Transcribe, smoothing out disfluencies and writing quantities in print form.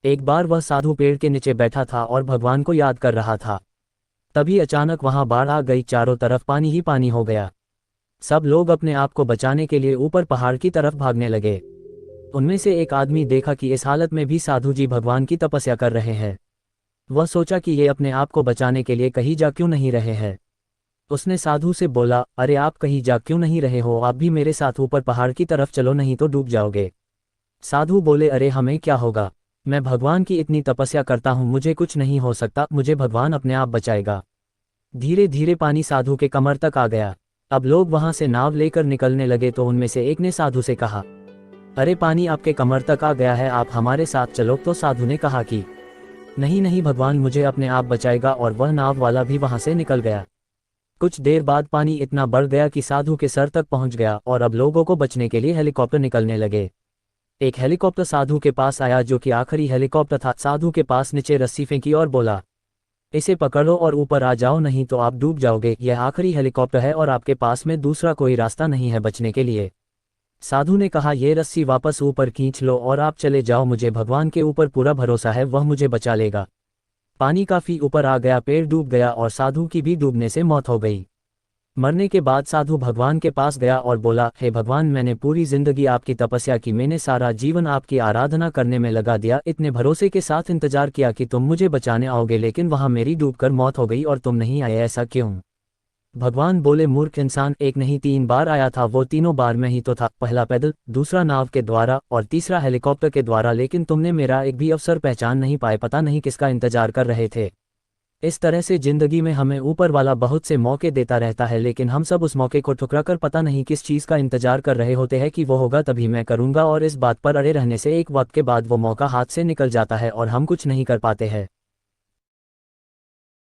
एक बार वह साधु पेड़ के नीचे बैठा था और भगवान को याद कर रहा था। तभी अचानक वहां बाढ़ आ गई, चारों तरफ पानी ही पानी हो गया। सब लोग अपने आप को बचाने के लिए ऊपर पहाड़ की तरफ भागने लगे। उनमें से एक आदमी देखा कि इस हालत में भी साधु जी भगवान की तपस्या कर रहे हैं। वह सोचा कि ये अपने आप को बचाने के लिए कहीं जा क्यों नहीं रहे हैं। उसने साधु से बोला, अरे आप कहीं जा क्यों नहीं रहे हो, आप भी मेरे साथ ऊपर पहाड़ की तरफ चलो, नहीं तो डूब जाओगे। साधु बोले, अरे हमें क्या होगा, मैं भगवान की इतनी तपस्या करता हूँ, मुझे कुछ नहीं हो सकता, मुझे भगवान अपने आप बचाएगा। धीरे धीरे पानी साधु के कमर तक आ गया। अब लोग वहां से नाव लेकर निकलने लगे तो उनमें से एक ने साधु से कहा, अरे पानी आपके कमर तक आ गया है, आप हमारे साथ चलो। तो साधु ने कहा कि नहीं नहीं, भगवान मुझे अपने आप बचाएगा, और वह नाव वाला भी वहां से निकल गया। कुछ देर बाद पानी इतना बढ़ गया कि साधु के सर तक पहुंच गया और अब लोगों को बचने के लिए हेलीकॉप्टर निकलने लगे। एक हेलीकॉप्टर साधु के पास आया, जो कि आखिरी हेलीकॉप्टर था। साधु के पास नीचे रस्सी फेंकी और बोला, इसे पकड़ो और ऊपर आ जाओ, नहीं तो आप डूब जाओगे। यह आखिरी हेलीकॉप्टर है और आपके पास में दूसरा कोई रास्ता नहीं है बचने के लिए। साधु ने कहा, ये रस्सी वापस ऊपर खींच लो और आप चले जाओ, मुझे भगवान के ऊपर पूरा भरोसा है, वह मुझे बचा लेगा। पानी काफी ऊपर आ गया, पेड़ डूब गया और साधु की भी डूबने से मौत हो गई। मरने के बाद साधु भगवान के पास गया और बोला, हे भगवान, मैंने पूरी जिंदगी आपकी तपस्या की, मैंने सारा जीवन आपकी आराधना करने में लगा दिया, इतने भरोसे के साथ इंतजार किया कि तुम मुझे बचाने आओगे, लेकिन वहां मेरी डूबकर मौत हो गई और तुम नहीं आए, ऐसा क्यों? भगवान बोले, मूर्ख इंसान, एक नहीं 3 बार आया था, वो तीनों बार में ही तो था, पहला पैदल, दूसरा नाव के द्वारा और तीसरा हेलीकॉप्टर के द्वारा, लेकिन तुमने मेरा एक भी अवसर पहचान नहीं पाए, पता नहीं किसका इंतजार कर रहे थे। इस तरह से जिंदगी में हमें ऊपर वाला बहुत से मौके देता रहता है, लेकिन हम सब उस मौके को ठुकरा कर पता नहीं किस चीज़ का इंतजार कर रहे होते हैं कि वो होगा तभी मैं करूँगा, और इस बात पर अड़े रहने से एक वक्त के बाद वो मौका हाथ से निकल जाता है और हम कुछ नहीं कर पाते हैं।